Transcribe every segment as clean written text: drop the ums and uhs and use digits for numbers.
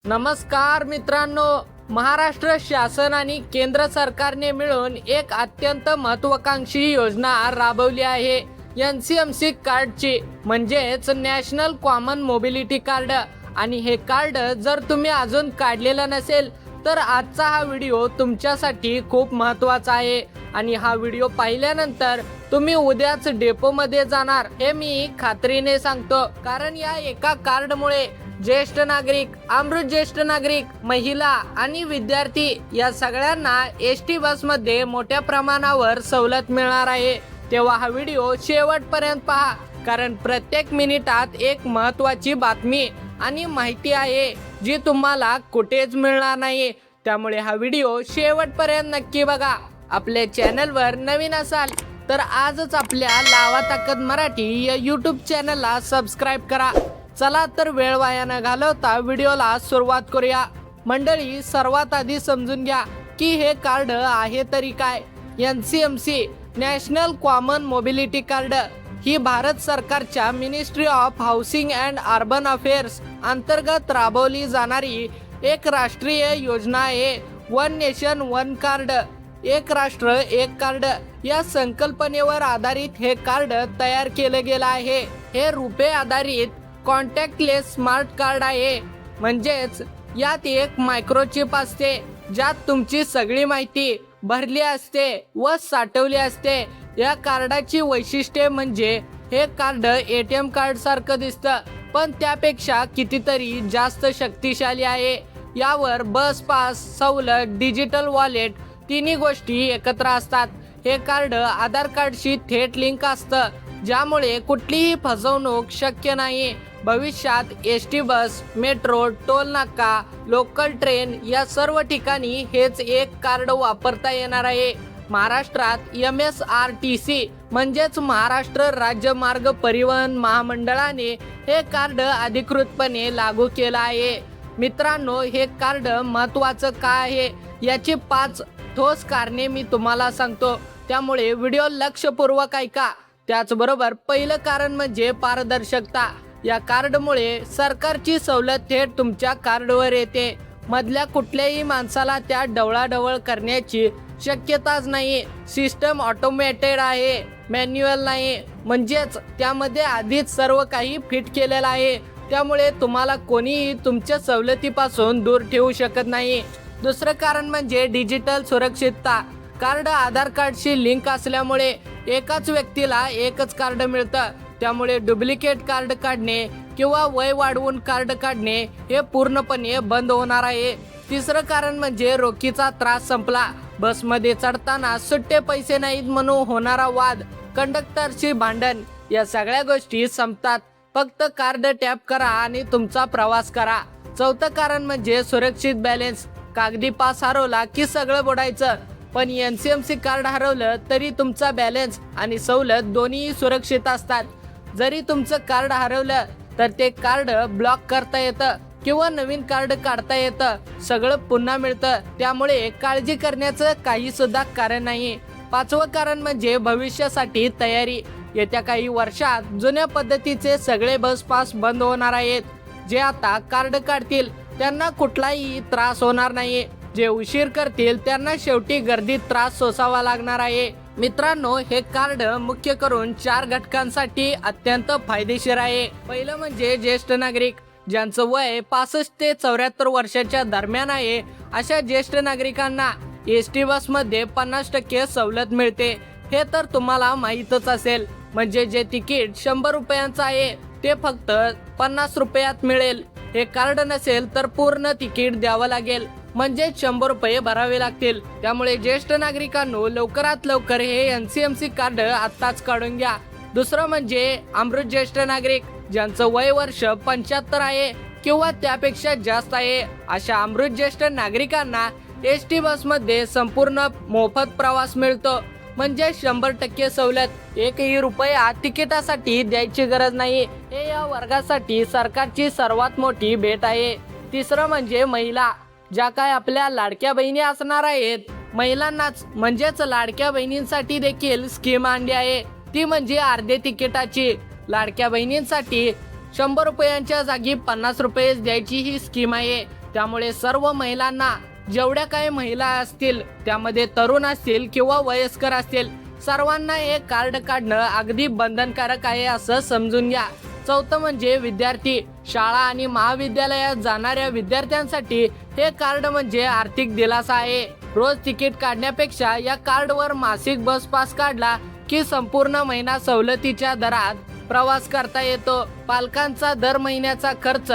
नमस्कार मित्रांनो, महाराष्ट्र शासन आणि केंद्र सरकारने मिळून एक अत्यंत महत्त्वाकांक्षी योजना राबवली आहे. NCMC कार्डची म्हणजेच नॅशनल कॉमन मोबिलिटी कार्ड. आणि हे कार्ड जर तुम्ही अजून काढलेलं नसेल तर आजचा हा व्हिडिओ तुमच्यासाठी खूप महत्त्वाचा आहे. आणि हा व्हिडिओ पाहिल्यानंतर तुम्ही उद्याच डेपोमध्ये जाणार हे मी खात्रीने सांगतो. कारण या एका कार्डमुळे ज्येष्ठ नागरिक, अमृत ज्येष्ठ नागरिक, महिला आणि विद्यार्थी या सगळ्यांना एसटी बसमध्ये मोठ्या प्रमाणावर सवलत मिळणार आहे. तेव्हा हा व्हिडिओ शेवटपर्यंत पहा, कारण प्रत्येक मिनिटात एक महत्त्वाची बातमी आणि माहिती आहे जी तुम्हाला कुठेच मिळणार नाही. त्यामुळे हा व्हिडिओ शेवटपर्यंत नक्की बघा. आपल्या चॅनलवर नवीन असाल तर आजच आपल्या लावा ताकद मराठी या यूट्यूब चॅनलला सबस्क्राईब करा. चला तर वेळ वाया न घालवता व्हिडिओला सुरुवात करूया. मंडळी, सर्वात आधी समजून घ्या की हे कार्ड आहे तरी काय. NCMC national common mobility card ही भारत सरकारच्या ministry of housing and urban affairs अंतर्गत राबवली जाणारी एक राष्ट्रीय योजना आहे. वन नेशन वन कार्ड, एक राष्ट्र एक कार्ड या संकल्पनेवर आधारित हे कार्ड तयार केले गेले आहे. हे रुपे आधारित कॉन्टॅक्टलेस स्मार्ट कार्ड आहे. म्हणजेच यात एक मायक्रोचिप असते ज्यात तुमची सगळी माहिती भरली असते व साठवली असते. या कार्डाची वैशिष्ट्ये म्हणजे हे कार्ड ATM कार्ड सारखं दिसतं, पण त्यापेक्षा कितीतरी जास्त शक्तिशाली आहे. यावर बस पास, सवलत, डिजिटल वॉलेट तिन्ही गोष्टी एकत्र असतात. हे कार्ड आधार कार्डशी थेट लिंक असतं, ज्यामुळे कुठलीही फसवणूक शक्य नाही. भविष्यात एसटी बस, मेट्रो, टोल नाका, लोकल ट्रेन या सर्व ठिकाणी हेच एक कार्ड वापरता येणार आहे. महाराष्ट्रात MSRTC म्हणजेच महाराष्ट्र राज्य मार्ग परिवहन महामंडळाने हे कार्ड अधिकृतपणे लागू केलं आहे. मित्रांनो, हे कार्ड महत्त्वाचं का आहे याची 5 ठोस कारणे मी तुम्हाला सांगतो, त्यामुळे व्हिडिओ लक्षपूर्वक ऐका. त्याचबरोबर पहिलं कारण म्हणजे पारदर्शकता. या कार्डमुळे सरकारची सवलत थेट तुमच्या कार्डवर येते. मधल्या कुठल्याही माणसाला त्या ढवळाढवळ करण्याची शक्यताच नाही. सिस्टम ऑटोमेटेड आहे, मॅन्युअल नाही. म्हणजेच त्यामध्ये आधीच सर्व काही फिट केलेलं आहे. त्यामुळे तुम्हाला कोणीही तुमच्या सवलतीपासून दूर ठेवू शकत नाही. दुसरं कारण म्हणजे डिजिटल सुरक्षितता. कार्ड आधार कार्डशी लिंक असल्यामुळे एकाच व्यक्तीला एकच कार्ड मिळतं. त्यामुळे डुप्लिकेट कार्ड काढणे किंवा वय वाढवून कार्ड काढणे हे पूर्णपणे बंद होणार आहे. तिसरं कारण म्हणजे रोखीचा त्रास संपला. बसमध्ये चढताना सुट्टे पैसे नाहीत म्हणून होणारा वाद, कंडक्टरची भांडण या सगळ्या गोष्टी संपतात. फक्त कार्ड टॅप करा आणि तुमचा प्रवास करा. चौथं कारण म्हणजे सुरक्षित बॅलन्स. कागदी पास हरवला की सगळं बुडायचं, पण NCMC कार्ड हरवलं तरी तुमचा बॅलन्स आणि सवलत दोन्ही सुरक्षित असतात. जरी तुमचं कार्ड हरवलं तर ते कार्ड ब्लॉक करता येतं किंवा नवीन कार्ड काढता येतं. सगळं पुन्हा मिळतं. त्यामुळे काळजी करण्याचं काही सुद्धा कारण नाही. 5वं कारण म्हणजे भविष्यासाठी तयारी. येत्या काही वर्षात जुन्या पद्धतीचे सगळे बस पास बंद होणार आहेत. जे आता कार्ड काढतील त्यांना कुठलाही त्रास होणार नाही. जे उशीर करतील त्यांना शेवटी गर्दीत त्रास सोसावा लागणार आहे. मित्रांनो, हे कार्ड मुख्य करून 4 घटकांसाठी अत्यंत फायदेशीर आहे. पहिलं म्हणजे ज्येष्ठ नागरिक, ज्यांचं वय 65 ते 74 वर्षाच्या दरम्यान आहे. अशा ज्येष्ठ नागरिकांना एसटी बसमध्ये 50% सवलत मिळते. हे तर तुम्हाला माहीतच असेल. म्हणजे जे तिकीट 100 रुपयांचं आहे ते फक्त 50 रुपयात मिळेल. हे कार्ड नसेल तर पूर्ण तिकीट द्यावं लागेल, म्हणजे 100 रुपये भरावे लागतील. त्यामुळे ज्येष्ठ नागरिकांनो, लवकरात लवकर हे NCMC कार्ड आत्ताच काढून घ्या. दुसरं म्हणजे अमृत ज्येष्ठ नागरिक, ज्यांचं वय वर्ष 75 आहे किंवा त्यापेक्षा जास्त आहे. अशा अमृत ज्येष्ठ नागरिकांना एसटी बसमध्ये संपूर्ण मोफत प्रवास मिळतो. म्हणजे 100% सवलत. 1ही रुपया तिकिटासाठी द्यायची गरज नाही. हे या वर्गासाठी सरकारची सर्वात मोठी भेट आहे. तिसरं म्हणजे महिला, ज्या काय आपल्या लाडक्या बहिणी असणार आहेत. महिलांनाच म्हणजेच लाडक्या बहिणींसाठी देखील स्कीम आणली आहे. ती म्हणजे अर्धे तिकिटाची. लाडक्या बहिणींसाठी 100 रुपयांच्या जागी 50 रुपये द्यायची ही स्कीम आहे. त्यामुळे सर्व महिलांना, जेवढ्या काही महिला असतील त्यामध्ये तरुण असतील किंवा वयस्कर असतील, सर्वांना हे कार्ड काढणं अगदी बंधनकारक आहे असं समजून घ्या. चौथं म्हणजे विद्यार्थी, शाळा आणि महाविद्यालयात जाणाऱ्या विद्यार्थ्यांसाठी हे कार्ड म्हणजे आर्थिक दिलासा आहे. रोज तिकीट काढण्यापेक्षा या कार्डवर मासिक बस पास काढला की संपूर्ण महिना सवलतीच्या दरात प्रवास करता येतो. पालकांचा दर महिन्याचा खर्च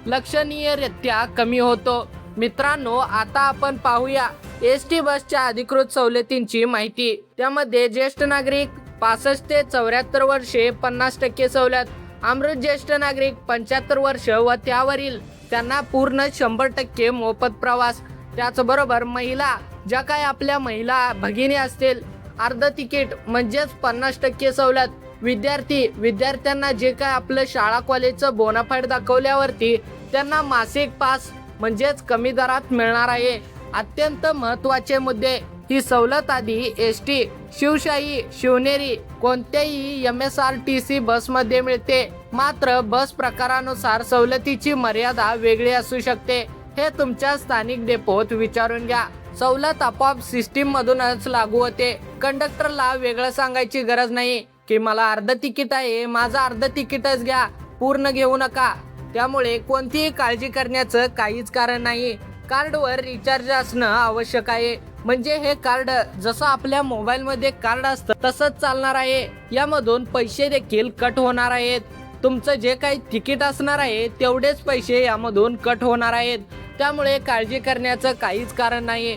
लक्षणीयरित्या कमी होतो. मित्रांनो, आता आपण पाहूया एसटी बसच्या अधिकृत सवलतींची माहिती. त्यामध्ये ज्येष्ठ नागरिक 65 ते 74 वर्षे 50% सवलत, अमृत ज्येष्ठ नागरिक 75 वर्ष व त्यावरील त्यांना पूर्ण 100% मोफत प्रवास. त्याचबरोबर महिला, ज्या काय आपल्या महिला भगिनी असतील, अर्ध तिकीट म्हणजेच 50% सवलत. विद्यार्थ्यांना जे काय आपलं शाळा कॉलेजचं बोनाफाईड दाखवल्यावरती त्यांना मासिक पास म्हणजेच कमी दरात मिळणार आहे. अत्यंत महत्त्वाचे मुद्दे, ही सवलत आधी एसटी, शिवशाही, शिवनेरी कोणत्याही MSRTC बसमध्ये मिळते. मात्र बस प्रकारानुसार सवलतीची मर्यादा वेगळी असू शकते. हे तुमच्या स्थानिक डेपोत विचारून घ्या. सवलत आपोआप सिस्टीम मधूनच लागू होते. कंडक्टरला वेगळं सांगायची गरज नाही की मला अर्ध तिकीट आहे, माझं अर्ध तिकीटच घ्या, पूर्ण घेऊ नका. त्यामुळे कोणतीही काळजी करण्याचं काहीच कारण नाही. कार्डवर रिचार्ज असणं आवश्यक आहे. म्हणजे हे कार्ड जसं आपल्या मोबाईलमध्ये कार्ड असतं तसंच चालणार आहे. यामधून पैसे देखील कट होणार आहेत. तुमचं जे काही तिकीट असणार आहे तेवढेच पैसे यामधून कट होणार आहेत. त्यामुळे काळजी करण्याचं काहीच कारण नाही.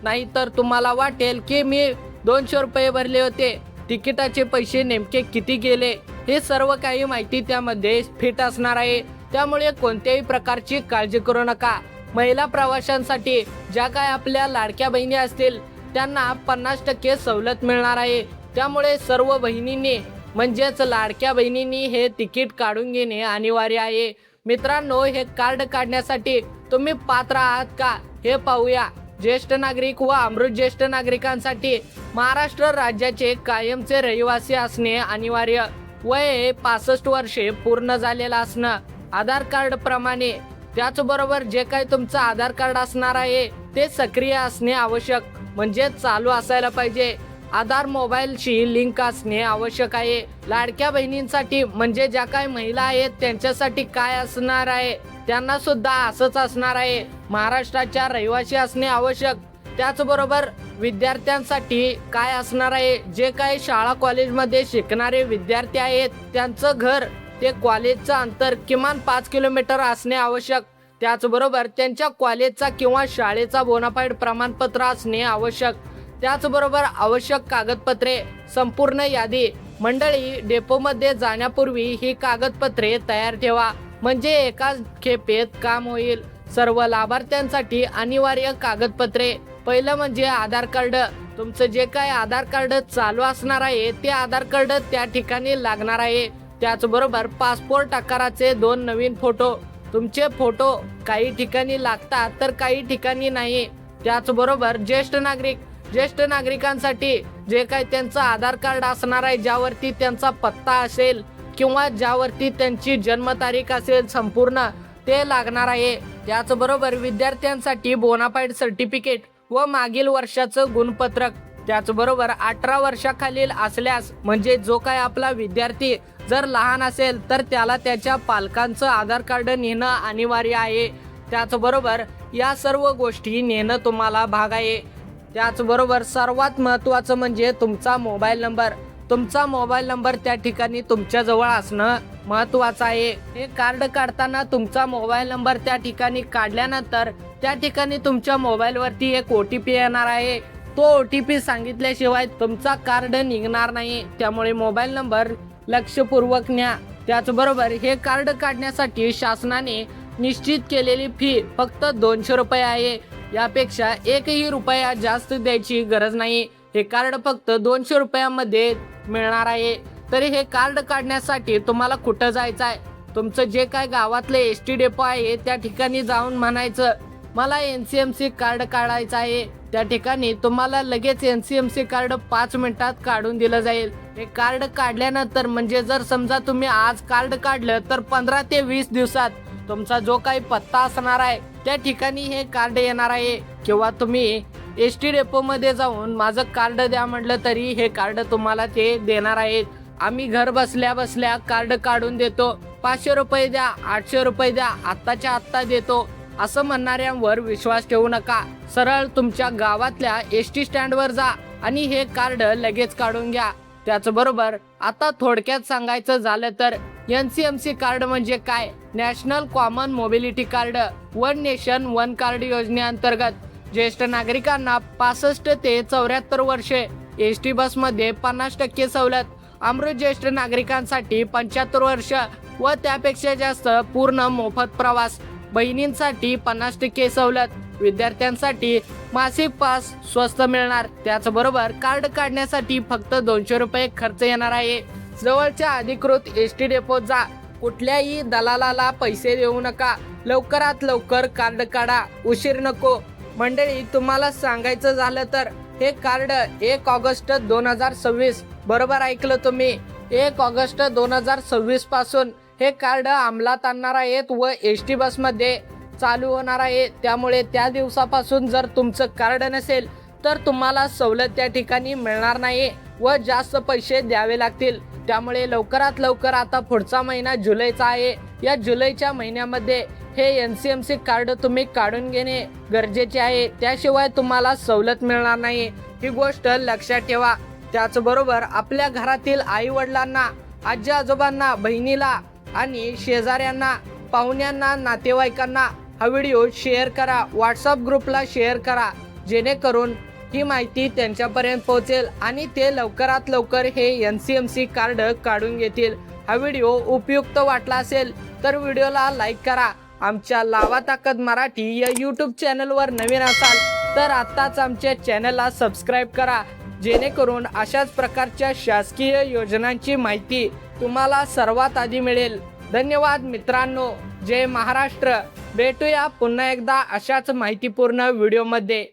नाहीतर तुम्हाला वाटेल की मी 200 रुपये भरले होते, तिकिटाचे पैसे नेमके किती गेले, हे सर्व काही माहिती त्यामध्ये फिट असणार आहे. त्यामुळे कोणत्याही प्रकारची काळजी करू नका. महिला प्रवाशांसाठी, ज्या काय आपल्या लाडक्या बहिणी असतील, त्यांना 50% सवलत मिळणार आहे. त्यामुळे सर्व बहिणींनी म्हणजेच लाडक्या बहिणींनी हे तिकीट काढून घेणे अनिवार्य आहे. मित्रांनो, हे कार्ड काढण्यासाठी तुम्ही पात्र आहात का हे पाहूया. ज्येष्ठ नागरिक व अमृत ज्येष्ठ नागरिकांसाठी महाराष्ट्र राज्याचे कायमचे रहिवासी असणे अनिवार्य. वय 65 वर्षे पूर्ण झालेलं असणं आधार कार्ड प्रमाणे. त्याचबरोबर जे काही तुमचं आधार कार्ड असणार आहे ते सक्रिय असणे आवश्यक, म्हणजे चालू असायला पाहिजे. आधार मोबाईलशी लिंक असणे आवश्यक आहे. लाडक्या बहिणींसाठी म्हणजे ज्या काही महिला आहेत त्यांच्यासाठी काय असणार आहे, त्यांना सुद्धा असंच असणार आहे. महाराष्ट्राच्या रहिवासी असणे आवश्यक. त्याचबरोबर विद्यार्थ्यांसाठी काय असणार आहे, जे काही शाळा कॉलेजमध्ये शिकणारे विद्यार्थी आहेत त्यांचं घर ते कॉलेजचं अंतर किमान 5 किलोमीटर असणे आवश्यक. त्याचबरोबर त्यांच्या कॉलेजचा किंवा शाळेचा बोनाफाईड प्रमाणपत्र असणे आवश्यक. त्याचबरोबर आवश्यक कागदपत्रे, संपूर्ण यादी. मंडळी, डेपोमध्ये जाण्यापूर्वी ही कागदपत्रे तयार ठेवा, म्हणजे एकाच खेपेत काम होईल. सर्व लाभार्थ्यांसाठी अनिवार्य कागदपत्रे. पहिलं म्हणजे आधार कार्ड. तुमचं जे काय आधार कार्ड चालू असणार आहे ते आधार कार्ड त्या ठिकाणी लागणार आहे. त्याचबरोबर पासपोर्ट आकाराचे 2 नवीन फोटो. तुमचे फोटो काही ठिकाणी लागतात तर काही ठिकाणी नाही. त्याचबरोबर ज्येष्ठ नागरिकांसाठी जे काही त्यांचं आधार कार्ड असणार आहे ज्यावरती त्यांचा पत्ता असेल किंवा ज्यावरती त्यांची जन्मतारीख असेल संपूर्ण, ते लागणार आहे. त्याचबरोबर विद्यार्थ्यांसाठी बोनाफाईड सर्टिफिकेट व मागील वर्षाचं गुणपत्रक. त्याचबरोबर 18 वर्षाखालील असल्यास म्हणजे जो काय आपला विद्यार्थी जर लहान असेल तर त्याला त्याच्या पालकांचं आधार कार्ड नेणं अनिवार्य आहे. त्याचबरोबर या सर्व गोष्टी नेणं तुम्हाला भाग आहे. त्याचबरोबर सर्वात महत्त्वाचं म्हणजे तुमचा मोबाईल नंबर. तुमचा मोबाईल नंबर त्या ठिकाणी तुमच्या जवळ असणं महत्त्वाचं आहे. हे कार्ड काढताना तुमचा मोबाईल नंबर त्या ठिकाणी काढल्यानंतर त्या ठिकाणी तुमच्या मोबाईलवरती एक OTP येणार आहे. तो OTP सांगितल्याशिवाय तुमचा कार्ड निघणार नाही. त्यामुळे मोबाईल नंबर लक्षपूर्वक न्या. त्याचबरोबर हे कार्ड काढण्यासाठी शासनाने निश्चित केलेली फी फक्त 200 रुपये आहे. यापेक्षा 1ही रुपया जास्त द्यायची गरज नाही. हे कार्ड फक्त 200 रुपयामध्ये मिळणार आहे. तरी हे कार्ड काढण्यासाठी तुम्हाला कुठं जायचं आहे, तुमचं जे काय गावातले ST डेपो आहे त्या ठिकाणी जाऊन म्हणायचं मला NCMC कार्ड काढायचं आहे. त्या ठिकाणी तुम्हाला लगेच NCMC कार्ड 5 मिनिटात काढून दिलं जाईल. हे कार्ड काढल्यानंतर म्हणजे जर समजा तुम्ही आज कार्ड काढलं तर 15 ते 20 दिवसात तुमचा जो काही पत्ता असणार आहे त्या ठिकाणी हे कार्ड येणार आहे, किंवा तुम्ही एसटी डेपोमध्ये जाऊन माझं कार्ड द्या म्हटलं तरी हे कार्ड तुम्हाला ते देणार आहेत. आम्ही घर बसल्या बसल्या कार्ड काढून देतो, 500 रुपये द्या, 800 रुपये द्या, आत्ताच्या आत्ता देतो असं म्हणणाऱ्यांवर विश्वास ठेवू नका. सरळ तुमच्या गावातल्या एसटी स्टँडवर जा आणि हे कार्ड लगेच काढून घ्या. त्याचबरोबर आता थोडक्यात सांगायचं झालं तर NCMC कार्ड म्हणजे काय? National common mobility card, one nation one card योजनेअंतर्गत ज्येष्ठ नागरिकांना 65 ते 74 वर्षे एसटी बसमध्ये 50% सवलत, अमृत ज्येष्ठ नागरिकांसाठी 75 वर्ष व त्यापेक्षा जास्त पूर्ण मोफत प्रवास, बहिणींसाठी 50% सवलत, विद्यार्थ्यांसाठी मासिक पास स्वस्त मिळणार. त्याचबरोबर कार्ड काढण्यासाठी फक्त 200 रुपये खर्च येणार आहे. जवळच्या अधिकृत एसटी डेपोत जा, कुठल्याही दलालाला पैसे देऊ नका. लवकरात लवकर कार्ड काढा, उशीर नको. मंडळी, तुम्हाला सांगायचं झालं तर हे कार्ड 1 ऑगस्ट 2026, बरोबर ऐकलं तुम्ही, 1 ऑगस्ट 2026 पासून हे कार्ड अंमलात आणणार आहेत व एसटी बसमध्ये चालू होणार आहे. त्यामुळे त्या दिवसापासून जर तुमचं कार्ड नसेल तर तुम्हाला सवलत त्या ठिकाणी मिळणार नाही व जास्त पैसे द्यावे लागतील. त्यामुळे लवकरात लवकर आता पुढचा महिना जुलैचा आहे, या जुलैच्या महिन्यामध्ये हे NCMC कार्ड तुम्ही काढून घेणे गरजेचे आहे. त्याशिवाय तुम्हाला सवलत मिळणार नाही, ही गोष्ट लक्षात ठेवा. त्याचबरोबर आपल्या घरातील आई वडिलांना, आजी आजोबांना, बहिणीला आणि शेजाऱ्यांना, पाहुण्यांना, नातेवाईकांना हा व्हिडिओ शेअर करा, व्हॉट्सअप ग्रुपला शेअर करा, जेणेकरून ही माहिती त्यांच्यापर्यंत पोहोचेल आणि ते लवकरात लवकर हे NCMC कार्ड काढून घेतील. हा व्हिडिओ उपयुक्त वाटला असेल तर व्हिडिओला लाईक करा. आमच्या लावा ताकद मराठी या यूट्यूब चॅनलवर नवीन असाल तर आत्ताच आमच्या चॅनलला सबस्क्राईब करा, जेणेकरून अशाच प्रकारच्या शासकीय योजनांची माहिती तुम्हाला सर्वात आधी मिळेल. धन्यवाद मित्रांनो. जय महाराष्ट्र. भेटूया पुन्हा एकदा अशाच माहितीपूर्ण व्हिडिओमध्ये.